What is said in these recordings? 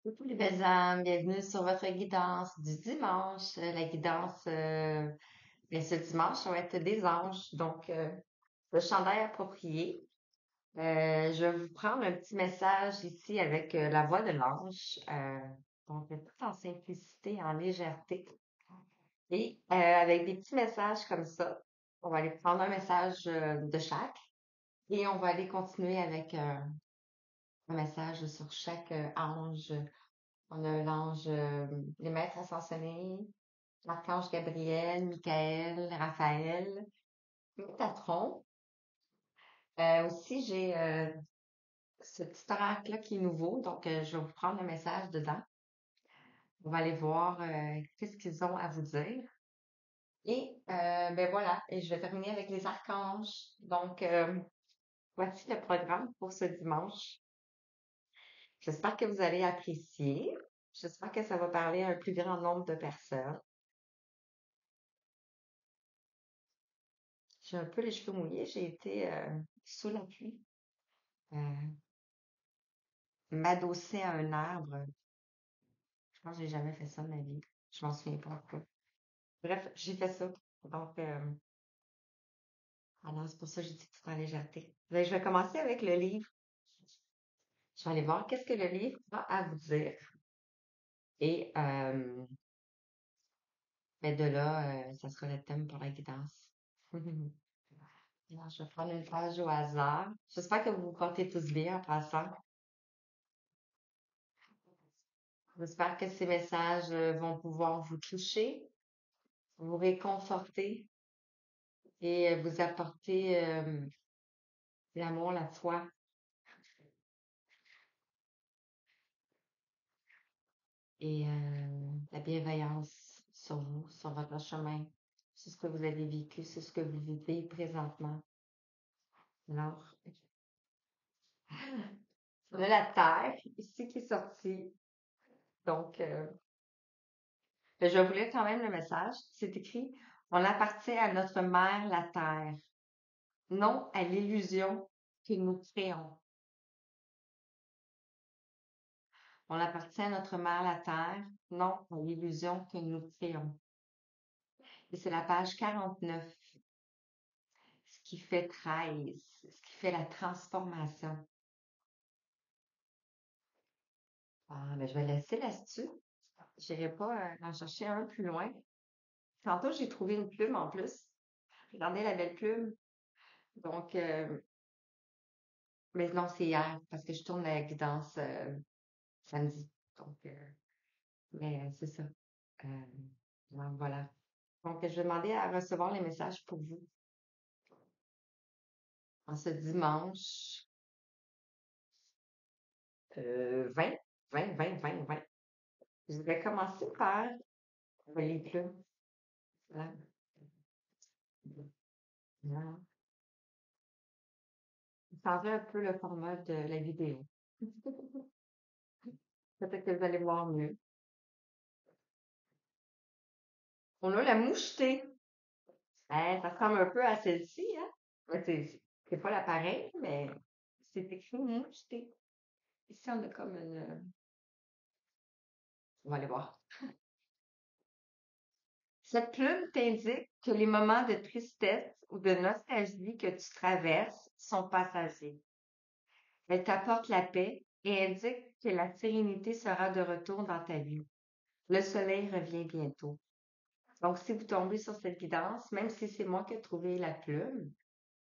Coucou les belles âmes, bienvenue sur votre guidance du dimanche. La guidance, ce dimanche, ça va être des anges. Donc, le chandail approprié. Je vais vous prendre un petit message ici avec la voix de l'ange. Donc, tout en simplicité, en légèreté. Et avec des petits messages comme ça, on va aller prendre un message de chaque et on va aller continuer avec un message sur chaque ange. On a l'ange, les maîtres ascensionnés, l'archange Gabriel, Michael, Raphaël, Métatron. Aussi, j'ai ce petit oracle-là qui est nouveau, donc je vais vous prendre le message dedans. On va aller voir qu'est-ce qu'ils ont à vous dire. Et ben voilà, et je vais terminer avec les archanges. Donc, voici le programme pour ce dimanche. J'espère que vous allez apprécier. J'espère que ça va parler à un plus grand nombre de personnes. J'ai un peu les cheveux mouillés. J'ai été sous la pluie, euh, m'adosser à un arbre. Je pense que j'ai jamais fait ça de ma vie. Je m'en souviens pas pourquoi. Bref, j'ai fait ça. Donc, alors c'est pour ça que j'ai dit tout en légèreté. Ben, je vais commencer avec le livre. Je vais aller voir qu'est-ce que le livre a à vous dire. Et ben de là, ça sera le thème pour la guidance. Alors, je vais prendre une page au hasard. J'espère que vous vous portez tous bien en passant. J'espère que ces messages vont pouvoir vous toucher, vous réconforter et vous apporter l'amour, la foi et la bienveillance sur vous, sur votre chemin, sur ce que vous avez vécu, sur ce que vous vivez présentement. Alors, on a la Terre ici qui est sortie. Donc, je vais vous lire quand même le message. C'est écrit, on appartient à notre mère, la Terre, non à l'illusion que nous créons. On appartient à notre mère, la Terre, non à l'illusion que nous créons. Et c'est la page 49, ce qui fait 13, ce qui fait la transformation. Ah, ben, je vais laisser là-dessus. Je n'irai pas en chercher un plus loin. Tantôt, j'ai trouvé une plume en plus. Regardez la belle plume. Donc, mais non, c'est hier parce que je tourne la guidance samedi. Donc, mais c'est ça. Euh, donc, voilà. Donc, je vais demander à recevoir les messages pour vous en ce dimanche 20, 20, 20, 20, 20. Je vais commencer par les plumes. Voilà. Voilà. Changer un peu le format de la vidéo. Peut-être que vous allez voir mieux. On a la mouchetée. Hein, ça ressemble un peu à celle-ci, hein? Ouais, c'est pas la pareille, mais c'est écrit mouchetée. Ici, on a comme une. On va aller voir. Cette plume t'indique que les moments de tristesse ou de nostalgie que tu traverses sont passagers. Elle t'apporte la paix et indique que la sérénité sera de retour dans ta vie. Le soleil revient bientôt. Donc, si vous tombez sur cette guidance, même si c'est moi qui ai trouvé la plume,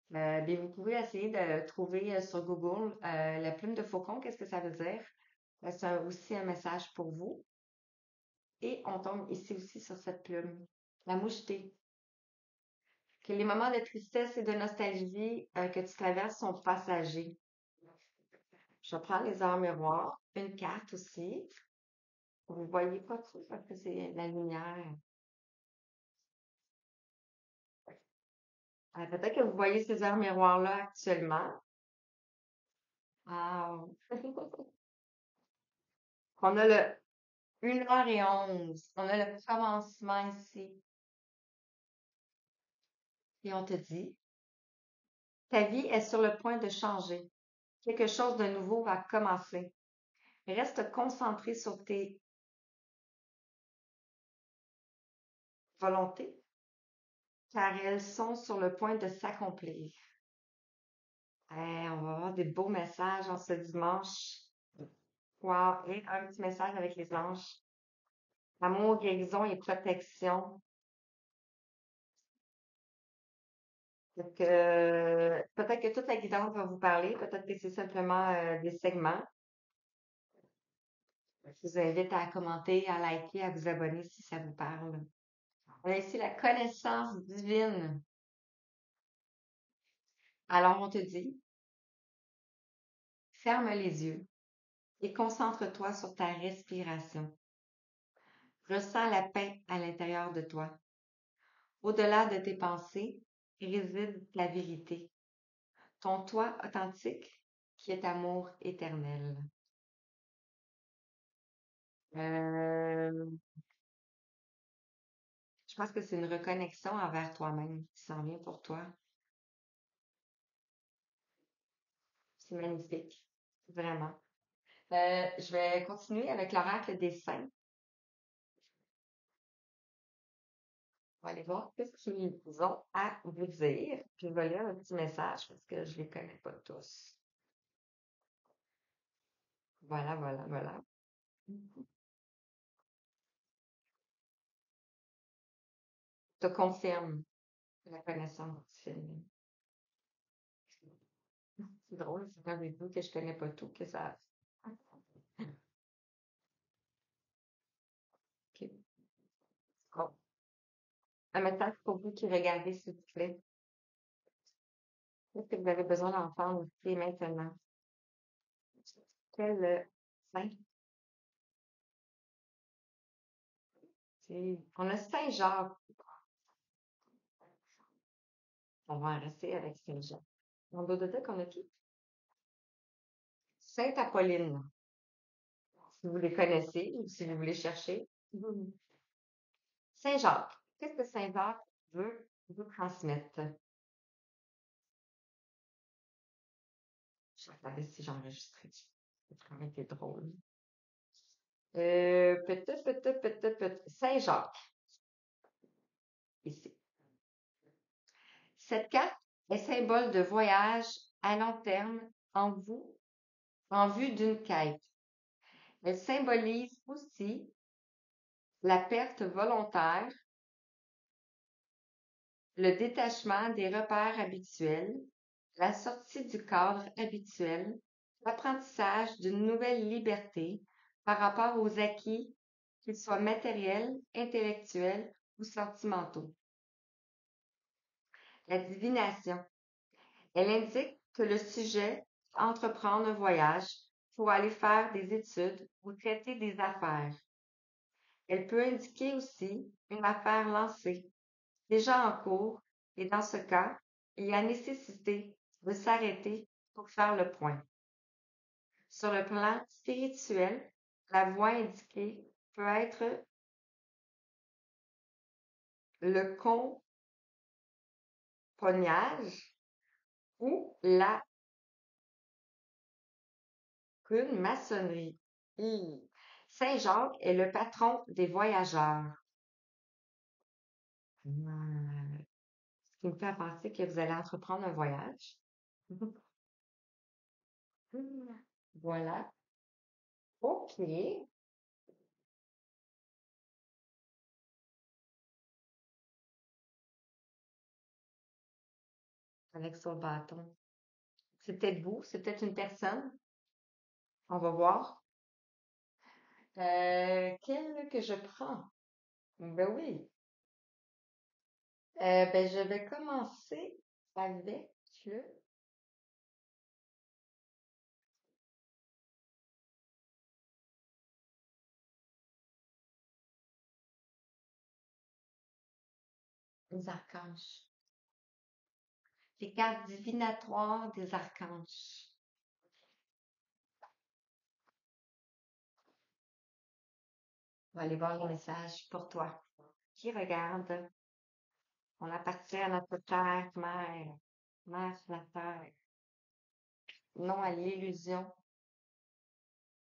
bien, vous pouvez essayer de trouver sur Google la plume de faucon, qu'est-ce que ça veut dire? C'est aussi un message pour vous. Et on tombe ici aussi sur cette plume, la mouchetée. Que les moments de tristesse et de nostalgie que tu traverses sont passagers. Je prends les heures miroirs, une carte aussi. Vous voyez pas tout parce que c'est la lumière. Peut-être que vous voyez ces heures miroirs-là actuellement. Ah, on a le 1h11. On a le commencement ici. Et on te dit, ta vie est sur le point de changer. Quelque chose de nouveau va commencer. Reste concentré sur tes volontés, car elles sont sur le point de s'accomplir. On va avoir des beaux messages en ce dimanche. Wow. Et un petit message avec les anges. Amour, guérison et protection. Donc, peut-être que toute la guidance va vous parler, peut-être que c'est simplement des segments. Je vous invite à commenter, à liker, à vous abonner si ça vous parle. On a ici la connaissance divine. Alors, on te dit, ferme les yeux et concentre-toi sur ta respiration. Ressens la paix à l'intérieur de toi. Au-delà de tes pensées réside la vérité, ton toi authentique qui est amour éternel. Euh, je pense que c'est une reconnexion envers toi-même qui s'en vient pour toi. C'est magnifique, vraiment. Je vais continuer avec l'oracle des saints. On va aller voir ce qu'ils ont à vous dire. Puis je vais lire un petit message parce que je les connais pas tous. Voilà, voilà, voilà. Je te confirme la connaissance. C'est drôle, c'est quand j'ai dit que je connais pas tout, que ça. Ok. Bon. Un message pour vous qui regardez, s'il vous plaît. Est-ce que vous avez besoin d'entendre dès maintenant? Quel saint? On a Saint-Jacques. On va en rester avec Saint-Jacques. On doit dire qu'on a qui? Sainte-Apolline. Si vous les connaissez ou si vous voulez chercher. Mhm. Saint-Jacques. Qu'est-ce que Saint-Jacques veut vous transmettre? Je vais regarder si j'ai enregistré. C'est quand même été drôle. Peut-être. Saint-Jacques, ici. Cette carte est symbole de voyage à long terme en vous, en vue d'une quête. Elle symbolise aussi la perte volontaire, le détachement des repères habituels, la sortie du cadre habituel, l'apprentissage d'une nouvelle liberté par rapport aux acquis, qu'ils soient matériels, intellectuels ou sentimentaux. La divination. Elle indique que le sujet entreprendre un voyage pour aller faire des études ou traiter des affaires. Elle peut indiquer aussi une affaire lancée, déjà en cours, et dans ce cas, il y a nécessité de s'arrêter pour faire le point. Sur le plan spirituel, la voie indiquée peut être le compagnage ou la maçonnerie. Saint-Jacques est le patron des voyageurs. Ce qui me fait penser que vous allez entreprendre un voyage. Voilà. OK. Avec son bâton. C'est peut-être vous, c'est peut-être une personne. On va voir. Quel que je prends? Ben oui. Ben je vais commencer avec les archanges. Les cartes divinatoires des archanges. On va aller voir le message pour toi. Qui regarde? On appartient à notre terre, mère. Mère, la terre. Non à l'illusion.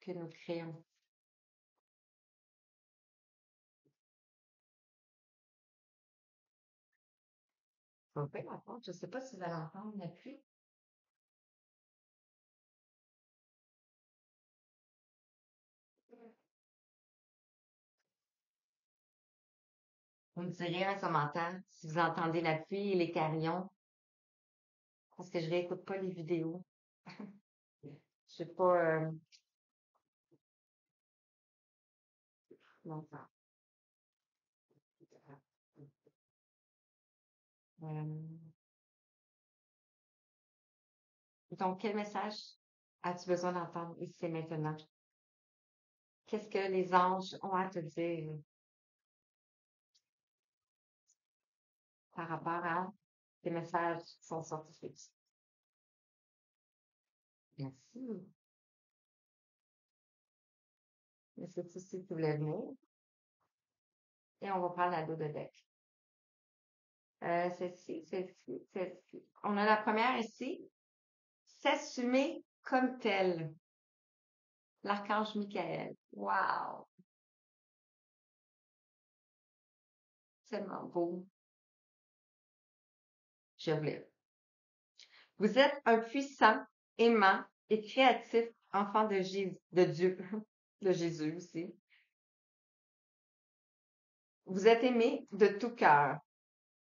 que nous créons. Ça va pas l'entendre. Je sais pas si vous allez entendre la pluie. Vous me direz en commentaire si vous entendez la pluie et les carillons, parce que je réécoute pas les vidéos. Je sais pas longtemps. Euh, donc, quel message as-tu besoin d'entendre ici et maintenant? Qu'est-ce que les anges ont à te dire par rapport à ces messages qui sont sortis? Merci. Mais c'est tout ce que tu voulais venir. Et on va prendre la dos de deck. Celle-ci, celle-ci, celle-ci. On a la première ici. S'assumer comme tel. L'archange Michael. Wow! Tellement beau. Je voulais. Vous êtes un puissant, aimant et créatif enfant de Dieu, de Jésus aussi. Vous êtes aimé de tout cœur,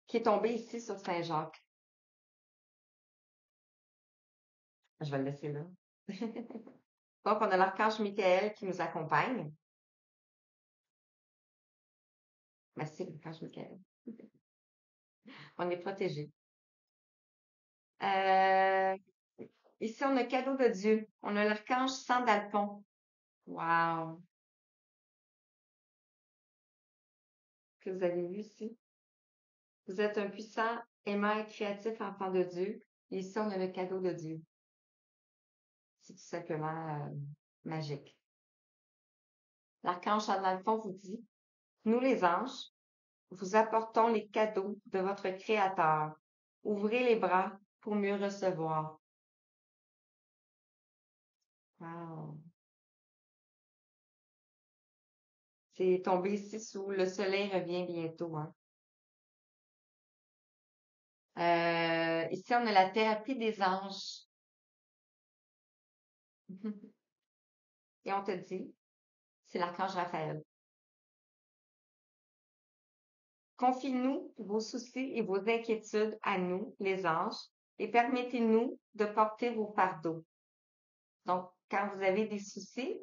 qui est tombé ici sur Saint-Jacques. Je vais le laisser là. Donc, on a l'archange Michael qui nous accompagne. Merci, l'archange Michael. On est protégé. Euh, Ici, on a cadeau de Dieu. On a l'archange Sandalphon. Wow! Que vous avez vu ici. Vous êtes un puissant, aimant et créatif enfant de Dieu. Et ici, on a le cadeau de Dieu. C'est tout simplement magique. L'archange Sandalphon vous dit, nous les anges, vous apportons les cadeaux de votre Créateur. Ouvrez les bras pour mieux recevoir. Wow! C'est tombé ici sous le soleil revient bientôt, hein. Ici, on a la thérapie des anges. Et on te dit, c'est l'archange Raphaël. Confiez-nous vos soucis et vos inquiétudes à nous, les anges, et permettez-nous de porter vos fardeaux. Donc, quand vous avez des soucis,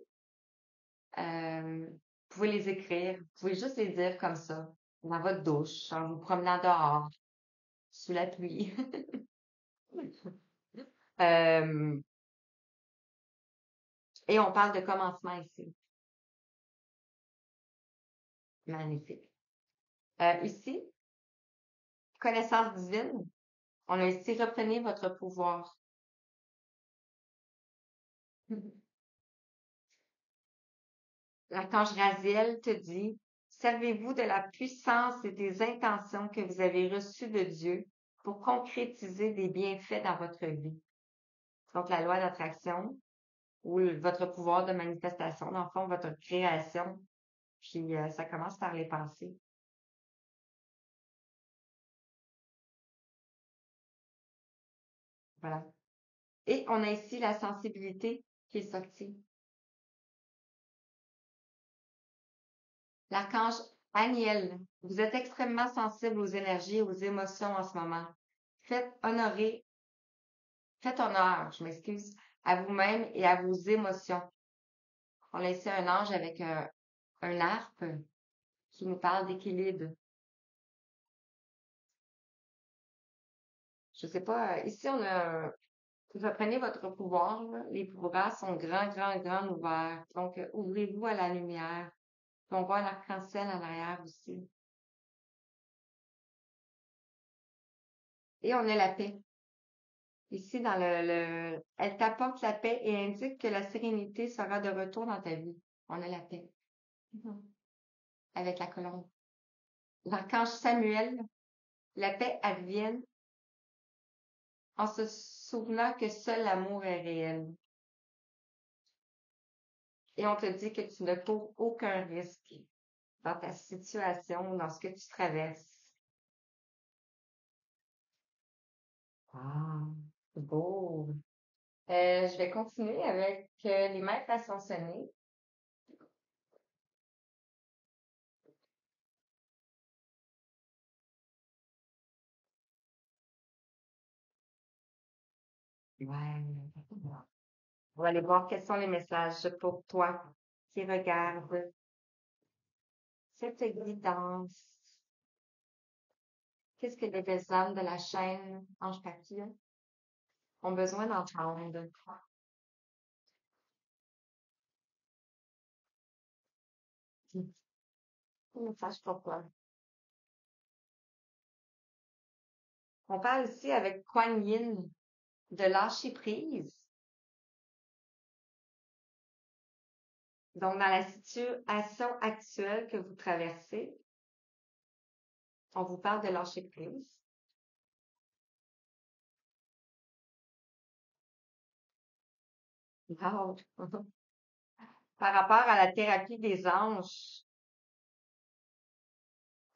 vous pouvez les écrire. Vous pouvez juste les dire comme ça, dans votre douche, en vous promenant dehors, sous la pluie. Euh, et on parle de commencement ici. Magnifique. Ici, connaissance divine. On a ici reprenez votre pouvoir. L'archange Raziel te dit, servez-vous de la puissance et des intentions que vous avez reçues de Dieu pour concrétiser des bienfaits dans votre vie. Donc, la loi d'attraction ou votre pouvoir de manifestation, dans le fond, votre création. Puis, ça commence par les pensées. Voilà. Et on a ici la sensibilité qui est sortie. L'archange Aniel, vous êtes extrêmement sensible aux énergies et aux émotions en ce moment. Faites honorer Faites honneur, je m'excuse, à vous-même et à vos émotions. On a ici un ange avec un harpe qui nous parle d'équilibre. Je sais pas, ici on a, vous reprenez votre pouvoir, là. Les bras sont grands, grands, grands ouverts. Donc, ouvrez-vous à la lumière. Puis on voit l'arc-en-ciel en arrière aussi. Et on a la paix. Ici, elle t'apporte la paix et indique que la sérénité sera de retour dans ta vie. On a la paix. Mhm. Avec la colombe. L'archange Samuel, la paix advienne en se souvenant que seul l'amour est réel. Et on te dit que tu ne cours aucun risque dans ta situation, dans ce que tu traverses. Ah, c'est beau. Je vais continuer avec les maîtres ascensionnés. Ouais. On va aller voir quels sont les messages pour toi qui regardes cette guidance. Qu'est-ce que les âmes de la chaîne Ange Papillon ont besoin d'entendre? Un message pour toi. On parle ici avec Kuan Yin de lâcher prise. Donc, dans la situation actuelle que vous traversez, on vous parle de lâcher prise. Wow. Par rapport à la thérapie des anges,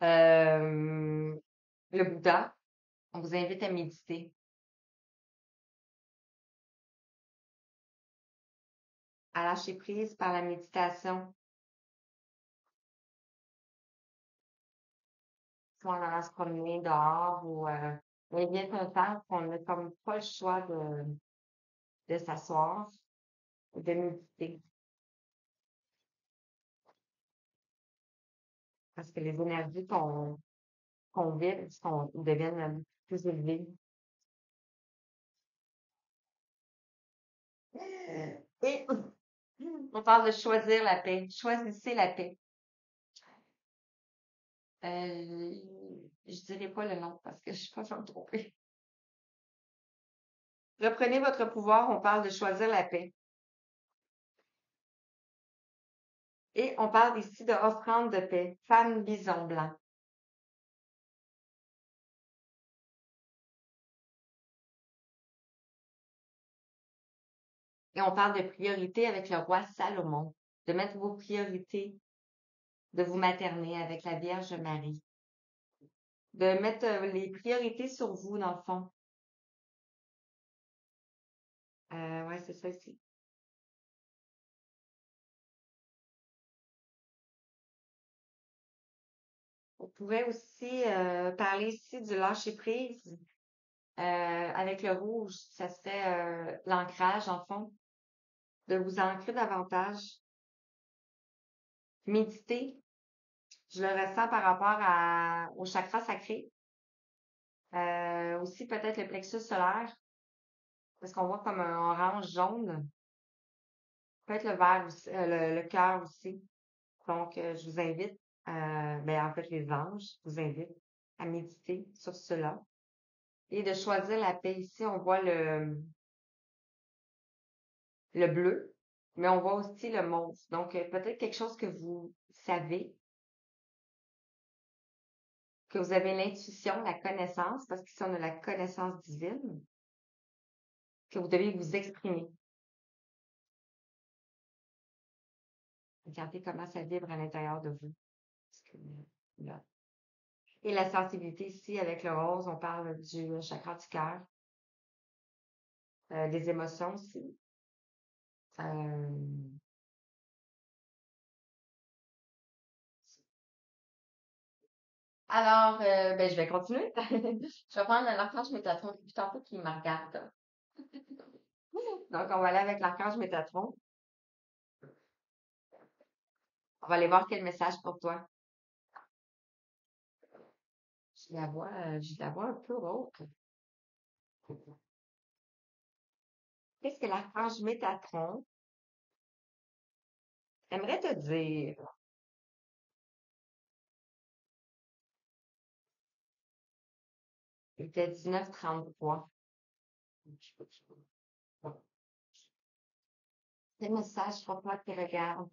euh, le Bouddha, on vous invite à méditer, à lâcher prise par la méditation, soit en allant se promener dehors ou mais il y a un temps qu'on n'a comme pas le choix de s'asseoir, de méditer, parce que les énergies qu'on vibre deviennent plus élevées. Et on parle de choisir la paix. Choisissez la paix. Euh, je dirais pas le nom parce que je suis pas me tromper. Reprenez votre pouvoir, on parle de choisir la paix. Et on parle ici de offrande de paix, femme bison blanc. Et on parle de priorité avec le roi Salomon, de mettre vos priorités, de vous materner avec la Vierge Marie, de mettre les priorités sur vous, dans le fond. Ouais, c'est ça ici. On pourrait aussi parler ici du lâcher prise. Avec le rouge, ça serait l'ancrage, en fond, de vous ancrer davantage. Méditer, je le ressens par rapport au chakra sacré. Aussi peut-être le plexus solaire, parce qu'on voit comme un orange jaune. Peut-être le vert aussi, le cœur aussi. Donc, je vous invite, ben, en fait, les anges, je vous invite à méditer sur cela et de choisir la paix. Ici, on voit le bleu, mais on voit aussi le mauve. Donc, peut-être quelque chose que vous savez, que vous avez l'intuition, la connaissance, parce qu'ici, on a la connaissance divine, que vous devez vous exprimer. Regardez comment ça vibre à l'intérieur de vous. Parce que, là. Et la sensibilité ici, avec le rose, on parle du chakra du cœur, des émotions aussi. Euh, Alors, ben, je vais continuer. Je vais prendre l'archange Métatron depuis tantôt qui me regarde. Donc, on va aller avec l'archange Métatron. On va aller voir quel message pour toi. Je la vois un peu rauque. Qu'est-ce que l'archange Métatron aimerait te dire? Il était 19:33. Quel message pour toi qui regarde?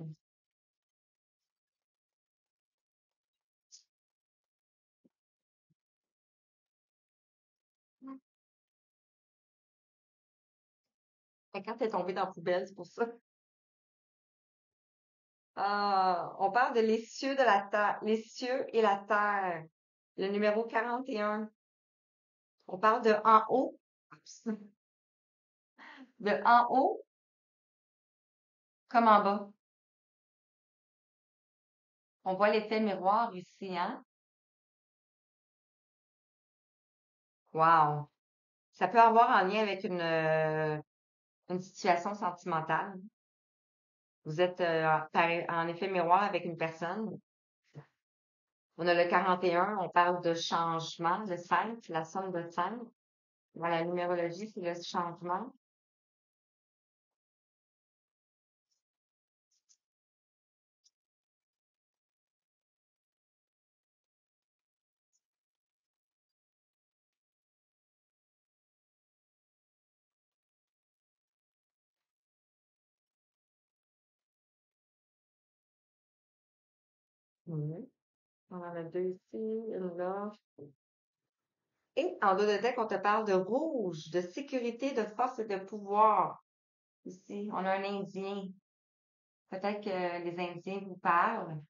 Quand t'es tombé dans la poubelle, c'est pour ça. On parle de les cieux de la terre, les cieux et la terre. Le numéro 41. On parle de en haut. De en haut comme en bas. On voit l'effet miroir ici, hein? Wow. Ça peut avoir un lien avec une situation sentimentale. Vous êtes en effet miroir avec une personne. On a le 41, on parle de changement, le 5, la somme de 5. Dans la numérologie, c'est le changement. Mhm. On en a deux ici, une là. Et en dos de deck, on te parle de rouge, de sécurité, de force et de pouvoir. Ici, on a un Indien. Peut-être que les Indiens vous parlent.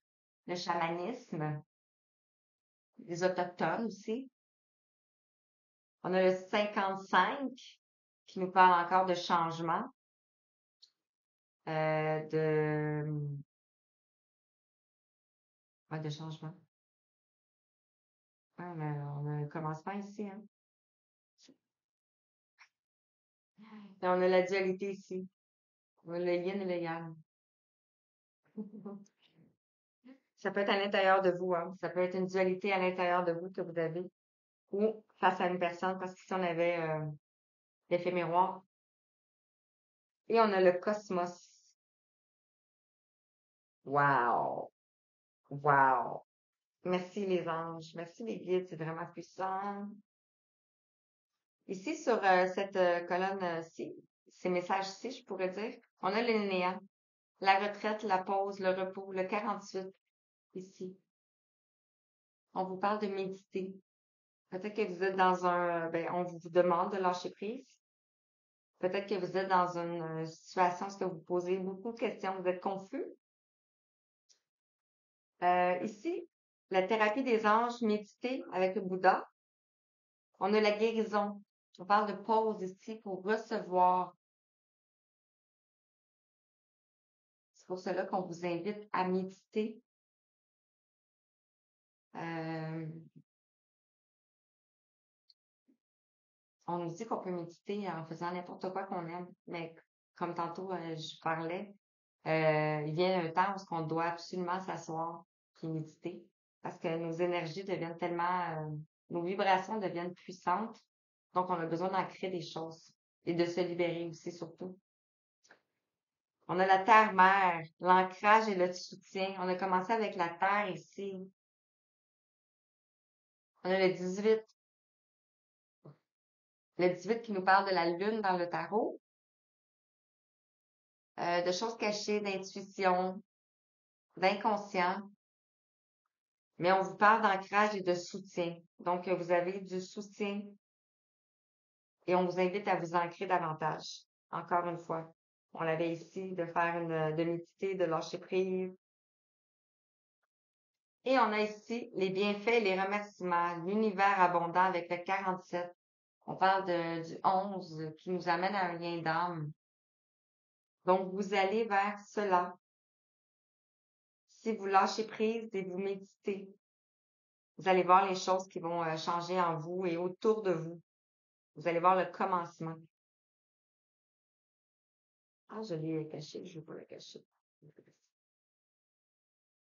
Le chamanisme, les Autochtones aussi. On a le 55 qui nous parle encore de changement, de, ouais, de changement. Ouais, on a un commencement ici, hein. Et on a la dualité ici. On a le yin et le yang. Ça peut être à l'intérieur de vous, hein. Ça peut être une dualité à l'intérieur de vous que vous avez ou face à une personne, parce qu'ici on avait l'effet miroir. Et on a le cosmos. Wow! Wow! Merci les anges, merci les guides, c'est vraiment puissant. Ici, sur cette colonne-ci, ces messages-ci, je pourrais dire, on a le néant, la retraite, la pause, le repos, le 48, ici. On vous parle de méditer. Peut-être que vous êtes dans on vous demande de lâcher prise. Peut-être que vous êtes dans une situation où vous posez beaucoup de questions, vous êtes confus. Ici, la thérapie des anges, méditer avec le Bouddha. On a la guérison. On parle de pause ici pour recevoir. C'est pour cela qu'on vous invite à méditer. Euh, on nous dit qu'on peut méditer en faisant n'importe quoi qu'on aime, mais comme tantôt je parlais, il vient un temps où on doit absolument s'asseoir et méditer parce que nos énergies deviennent tellement, nos vibrations deviennent puissantes, donc on a besoin d'en créer des choses et de se libérer aussi surtout. On a la terre-mère, l'ancrage et le soutien. On a commencé avec la terre ici. On a le 18 qui nous parle de la lune dans le tarot, de choses cachées, d'intuition, d'inconscient. Mais on vous parle d'ancrage et de soutien. Donc, vous avez du soutien et on vous invite à vous ancrer davantage. Encore une fois. On l'avait ici de faire de méditer, de lâcher prise. Et on a ici les bienfaits et les remerciements, l'univers abondant avec le 47. On parle du 11 qui nous amène à un lien d'âme. Donc, vous allez vers cela. Si vous lâchez prise et vous méditez, vous allez voir les choses qui vont changer en vous et autour de vous. Vous allez voir le commencement. Ah, je l'ai caché, je vais pas le cacher.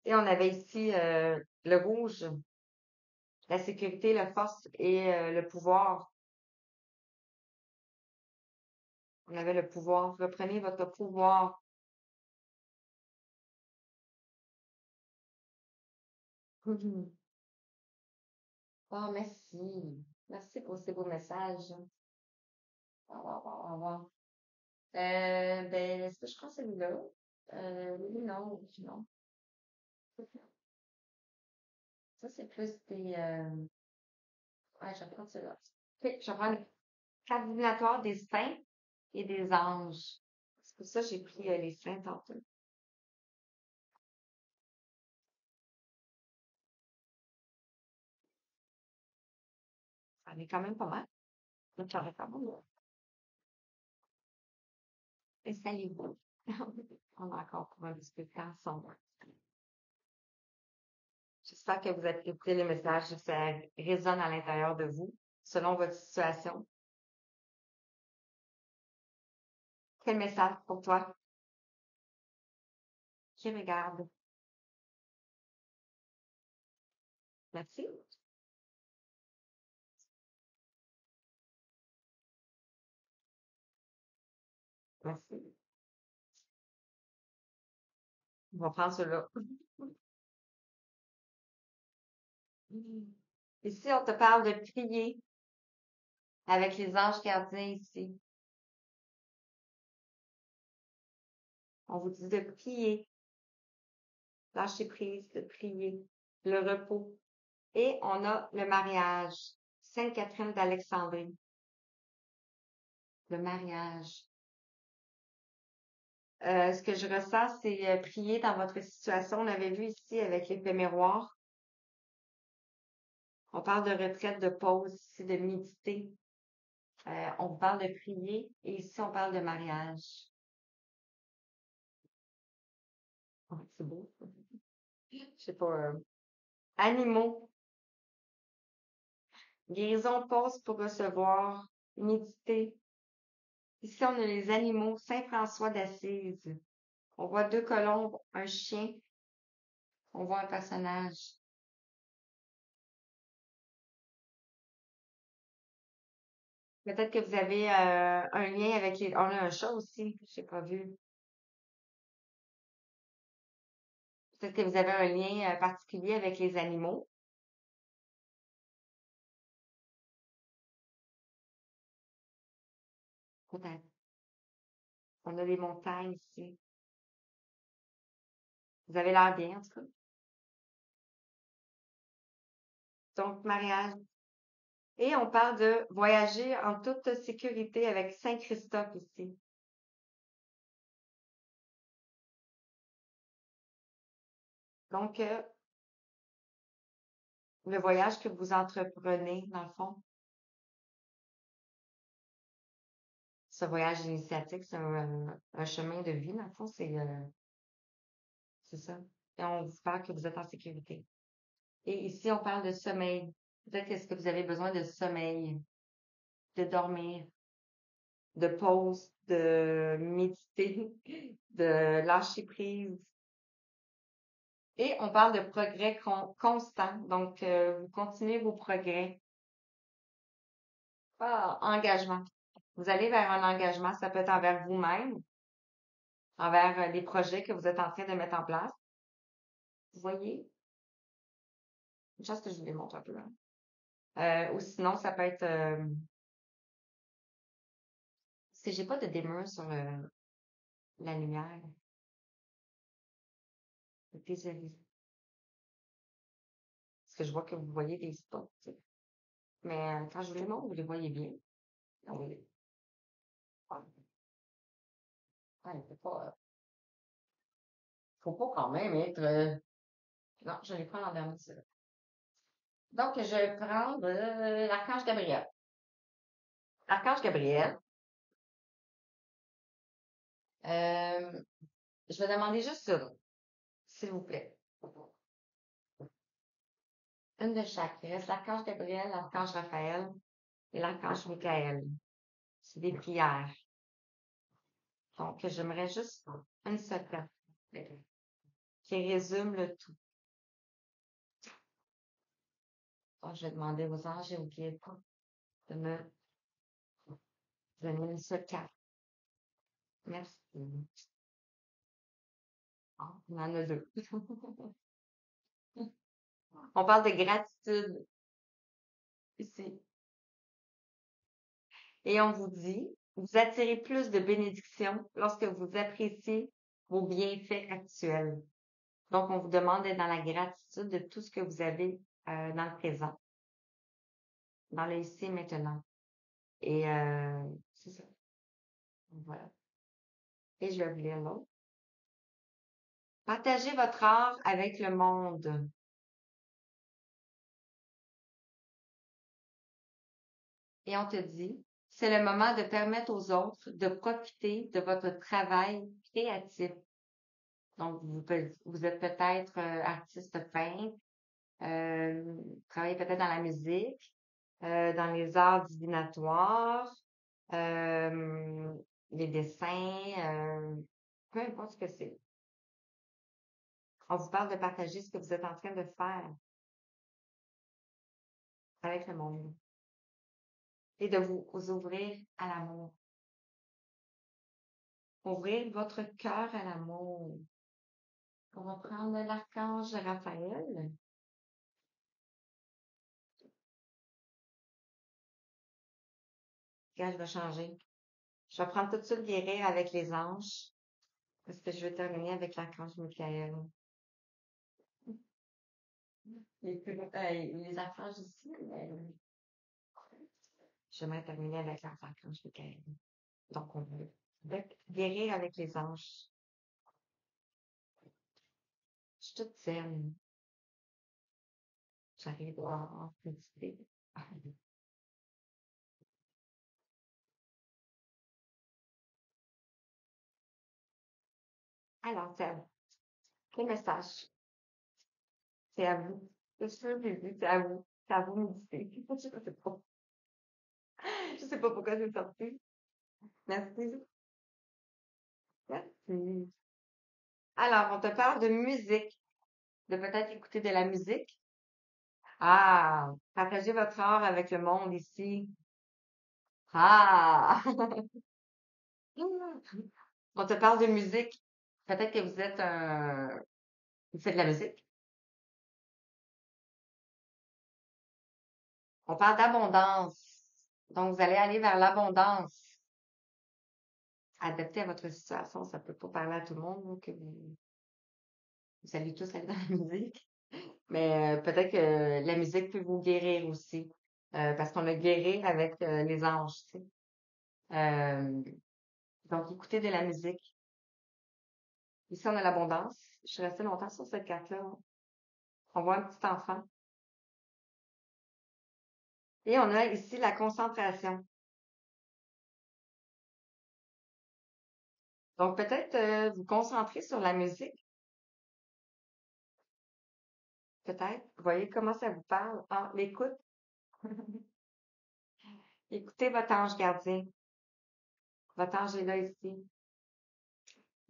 Et on avait ici le rouge, la sécurité, la force et le pouvoir. On avait le pouvoir. Reprenez votre pouvoir. Mhm. Oh, merci. Merci pour ces beaux messages. Au revoir, au revoir. Est-ce que je prends celui-là? Oui, non, oui, non. Ça, c'est plus des, ouais, je vais prendre celui-là. Ok, je vais prendre le coordinatoire des saints et des anges. C'est pour ça que j'ai pris les saints tantôt. On est quand même pas mal. Donc, on est quand même. Installez-vous. On a encore pour un petit peu de temps ensemble. J'espère que vous avez écouté le message, que ça résonne à l'intérieur de vous, selon votre situation. Quel message pour toi? Qui regarde? Merci. Merci. On va prendre cela. Ici, on te parle de prier avec les anges gardiens ici. On vous dit de prier, lâcher prise, de prier, le repos. Et on a le mariage. Sainte Catherine d'Alexandrie. Le mariage. Ce que je ressens, c'est prier dans votre situation. On avait vu ici avec l'éphéméroir. On parle de retraite, de pause, ici, de méditer. On vous parle de prier et ici, on parle de mariage. Oh, c'est beau. Je sais pas. Animaux. Guérison, pause pour recevoir. Méditer. Ici, on a les animaux. Saint François d'Assise. On voit deux colombes, un chien. On voit un personnage. Peut-être que vous avez un lien avec les... On a un chat aussi, je n'ai pas vu. Peut-être que vous avez un lien particulier avec les animaux. Peut-être. On a des montagnes ici. Vous avez l'air bien, en tout cas. Donc, mariage. Et on parle de voyager en toute sécurité avec Saint Christophe ici. Donc, le voyage que vous entreprenez, dans le fond, ce voyage initiatique, c'est un chemin de vie, dans le fond, c'est ça. Et on vous parle que vous êtes en sécurité. Et ici, on parle de sommeil. Peut-être est-ce que vous avez besoin de sommeil, de dormir, de pause, de méditer, de lâcher prise. Et on parle de progrès constant. Donc, vous continuez vos progrès. Ah, engagement. Vous allez vers un engagement. Ça peut être envers vous-même, envers les projets que vous êtes en train de mettre en place. Vous voyez? Une chose que je vous démontre un peu. Hein. Ou sinon, ça peut être... parce que j'ai pas de dimmer sur la lumière. Désolée. Parce que je vois que vous voyez des spots. Tu sais. Mais quand je vous les montre, vous les voyez bien. Ah oui. Ah, il faut pas quand même être... Non, je vais prendre en dernier, celui-là. Donc, je vais prendre l'archange Gabriel. L'archange Gabriel, euh, je vais demander juste une, s'il vous plaît. Une de chaque. Il reste l'archange Gabriel, l'archange Raphaël et l'archange Michael. C'est des prières. Donc, j'aimerais juste une seule carte qui résume le tout. Donc, je vais demander aux anges et aux guides de me donner une seule carte. Merci. Ah, on en a deux. On parle de gratitude ici. Et on vous dit, vous attirez plus de bénédictions lorsque vous appréciez vos bienfaits actuels. Donc, on vous demande d'être dans la gratitude de tout ce que vous avez dans le présent, dans le ici et maintenant. Et c'est ça. Voilà. Et je vais vous lire l'autre. Partagez votre art avec le monde. Et on te dit, c'est le moment de permettre aux autres de profiter de votre travail créatif. Donc, vous êtes peut-être artiste peintre, travaillez peut-être dans la musique, dans les arts divinatoires, euh, les dessins, peu importe ce que c'est. On vous parle de partager ce que vous êtes en train de faire avec le monde et de vous ouvrir à l'amour. Ouvrir votre cœur à l'amour. On va prendre l'archange Raphaël. Regarde, je vais changer. Je vais prendre tout de suite guérir avec les anges parce que je vais terminer avec l'archange Michael. Les archanges ici, mais j'aimerais terminer avec l'archange Michael. Donc, on va guérir avec les anges. Je suis toute zen. J'arrive à méditer. Alors, c'est à vous. Le message, c'est à vous. C'est sûr, c'est à vous. C'est à vous de méditer. Je sais pas. Je sais pas pourquoi c'est sorti. Merci. Merci. Alors, on te parle de musique, de peut-être écouter de la musique. Ah, partagez votre art avec le monde ici. Ah, on te parle de musique. Peut-être que vous faites de la musique. On parle d'abondance. Donc, vous allez aller vers l'abondance. Adapté à votre situation. Ça peut pas parler à tout le monde, que vous allez tous aller dans la musique. Mais peut-être que la musique peut vous guérir aussi. Parce qu'on a guéri avec les anges, tu sais. Euh, donc, écoutez de la musique. Ici, on a l'abondance. Je suis restée longtemps sur cette carte-là. On voit un petit enfant. Et on a ici la concentration. Donc, peut-être vous concentrer sur la musique. Peut-être. Vous voyez comment ça vous parle. Ah, l'écoute. Écoutez votre ange gardien. Votre ange est là ici.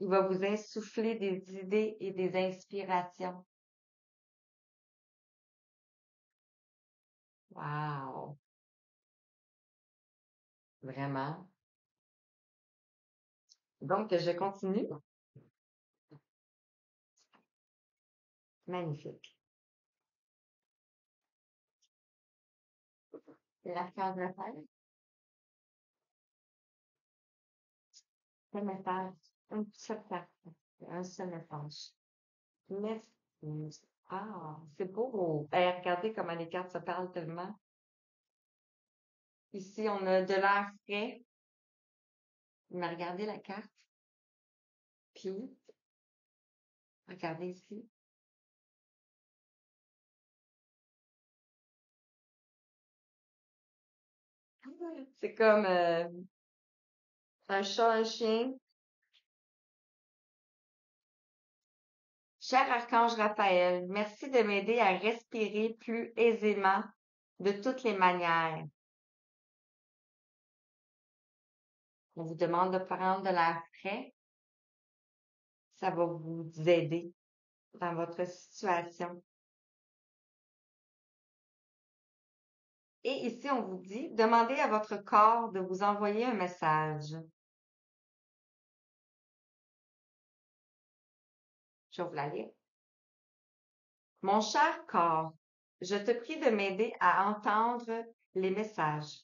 Il va vous insuffler des idées et des inspirations. Wow! Vraiment. Donc, je continue. Magnifique. L'archange Raphaël, le message, une seule carte, un seul message. Merci. Ah, c'est beau. Ben, regardez comment les cartes se parlent tellement. Ici, on a de l'air frais. Mais regardez la carte. Puis, regardez ici. C'est comme un chat, un chien. Cher Archange Raphaël, merci de m'aider à respirer plus aisément de toutes les manières. On vous demande de prendre de l'air frais. Ça va vous aider dans votre situation. Et ici, on vous dit, demandez à votre corps de vous envoyer un message. Je vais vous la lire. Mon cher corps, je te prie de m'aider à entendre les messages.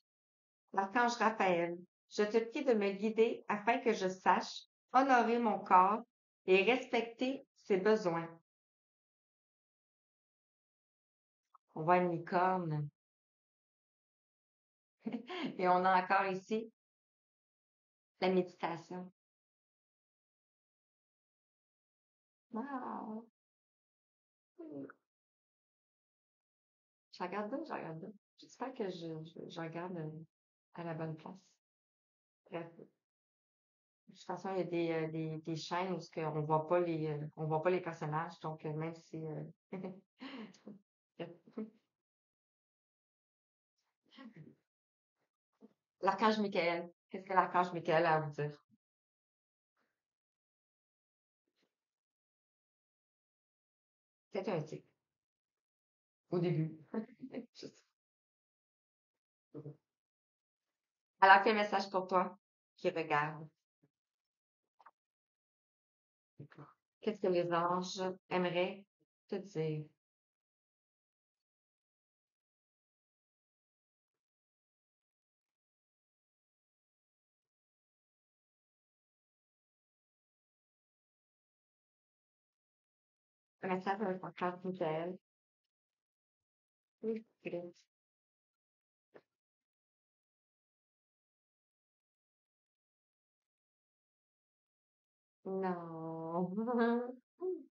L'archange Raphaël, je te prie de me guider afin que je sache honorer mon corps et respecter ses besoins. On voit une licorne. Et on a encore ici la méditation. Wow. Je regarde là, je regarde là. J'espère que je regarde. à la bonne place. Bref. De toute façon, il y a des chaînes où on voit pas on voit pas les personnages, donc même si l'archange Michael, qu'est-ce que l'archange Michael a à vous dire? C'est un tic, au début. Juste. Alors, quel message pour toi qui regarde? Qu'est-ce que les anges aimeraient te dire? Un message avec l'archange Michael. Oui, Chris. Non.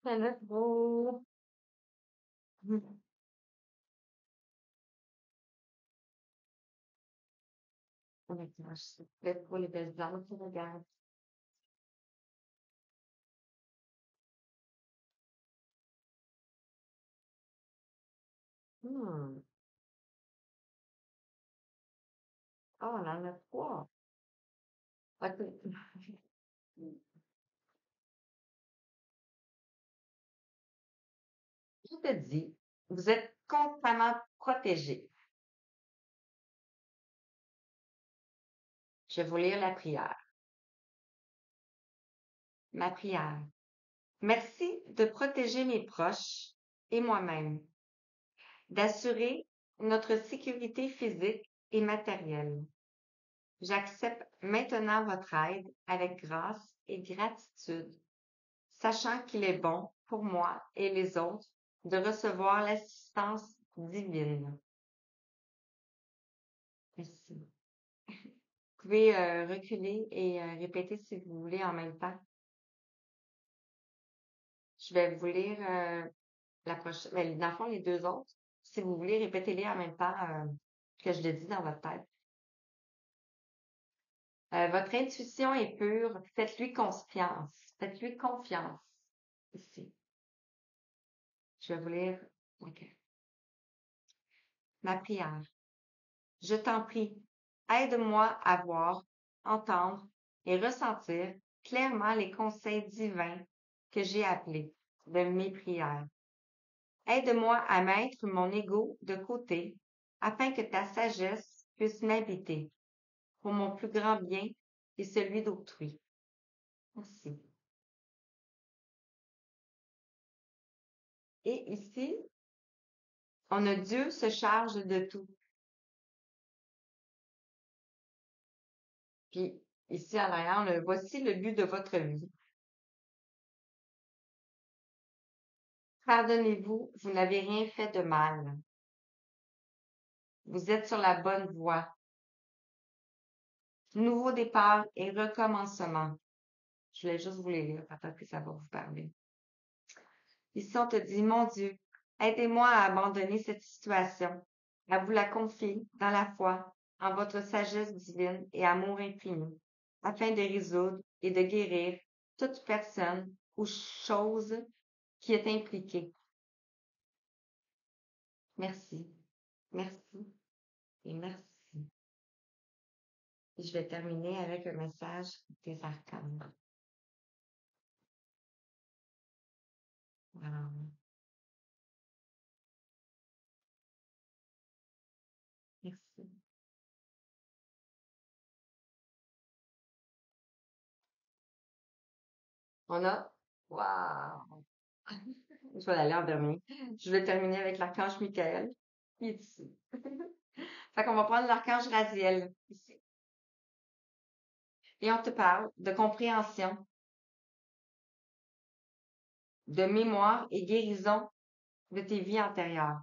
Ça va trop. Honnêtement, je suis prête pour les belles anges qui regardent. Hmm. Oh, on en a trois. Ok. Je te dis, vous êtes constamment protégés. Je vais vous lire la prière. Ma prière. Merci de protéger mes proches et moi-même, d'assurer notre sécurité physique et matérielle. J'accepte maintenant votre aide avec grâce et gratitude, sachant qu'il est bon pour moi et les autres de recevoir l'assistance divine. Merci. Vous pouvez reculer et répéter si vous voulez en même temps. Je vais vous lire la prochaine, mais dans le fond, les deux autres. Si vous voulez, répétez-les en même temps que je le dis dans votre tête. Votre intuition est pure. Faites-lui confiance. Faites-lui confiance. Ici. Je vais vous lire. OK. Ma prière. Je t'en prie, aide-moi à voir, entendre et ressentir clairement les conseils divins que j'ai appelés de mes prières. Aide-moi à mettre mon ego de côté afin que ta sagesse puisse m'habiter pour mon plus grand bien et celui d'autrui. Merci. Et ici, on a Dieu se charge de tout. Puis ici en arrière, on a voici le but de votre vie. Pardonnez-vous, vous n'avez rien fait de mal. Vous êtes sur la bonne voie. Nouveau départ et recommencement. Je voulais juste vous les lire, peut-être que ça va vous parler. Ici, on te dit, mon Dieu, aidez-moi à abandonner cette situation, à vous la confier dans la foi, en votre sagesse divine et amour infini, afin de résoudre et de guérir toute personne ou chose qui est impliquée. Merci, merci et merci. Et je vais terminer avec un message des arcanes. Voilà. Merci. On a, waouh, je vais aller en dernier. Je vais terminer avec l'archange Michael, qui est ici. Fait qu'on va prendre l'archange Raziel, ici. Et on te parle de compréhension, de mémoire et guérison de tes vies antérieures.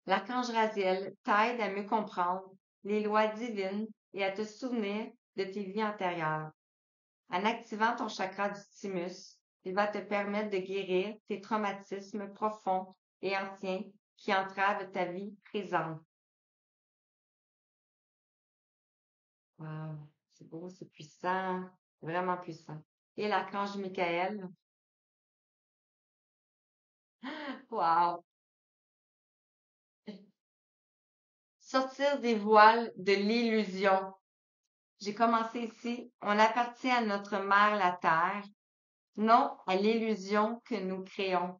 L'archange Raziel t'aide à mieux comprendre les lois divines et à te souvenir de tes vies antérieures. En activant ton chakra du thymus, il va te permettre de guérir tes traumatismes profonds et anciens qui entravent ta vie présente. Wow, c'est beau, c'est puissant, vraiment puissant. Et l'archange Michael, wow. Sortir des voiles de l'illusion. J'ai commencé ici. On appartient à notre mère, la Terre, non à l'illusion que nous créons.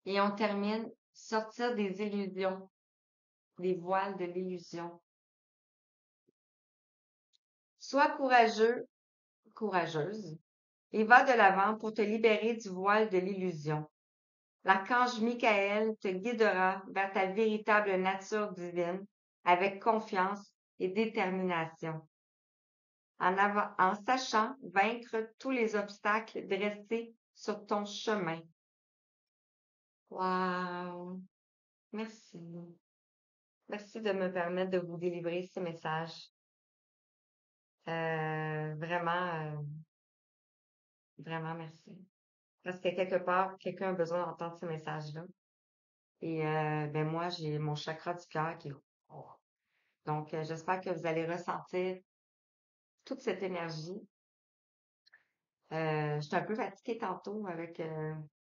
Et on termine, sortir des illusions, des voiles de l'illusion. Sois courageux, courageuse, et va de l'avant pour te libérer du voile de l'illusion. L'archange Michael te guidera vers ta véritable nature divine avec confiance et détermination, en sachant vaincre tous les obstacles dressés sur ton chemin. Wow! Merci. Merci de me permettre de vous délivrer ce message. Vraiment, vraiment merci. Parce que quelque part, quelqu'un a besoin d'entendre ce message-là. Et ben moi, j'ai mon chakra du cœur qui est haut. Donc, j'espère que vous allez ressentir toute cette énergie. J'étais un peu fatiguée tantôt avec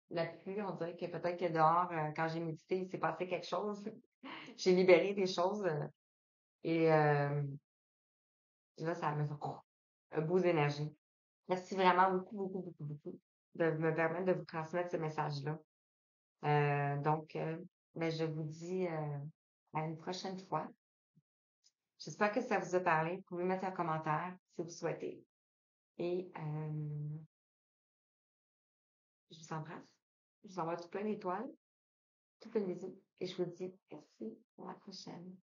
la pluie. On dirait que peut-être que dehors, quand j'ai médité, il s'est passé quelque chose. J'ai libéré des choses et là, ça me fait un beau d'énergie. Merci vraiment beaucoup, beaucoup, beaucoup, beaucoup de me permettre de vous transmettre ce message-là. Donc, ben, je vous dis à une prochaine fois. J'espère que ça vous a parlé. Vous pouvez mettre un commentaire si vous souhaitez. Et je vous embrasse. Je vous envoie tout plein d'étoiles, tout plein de bisous. Et je vous dis merci. À la prochaine.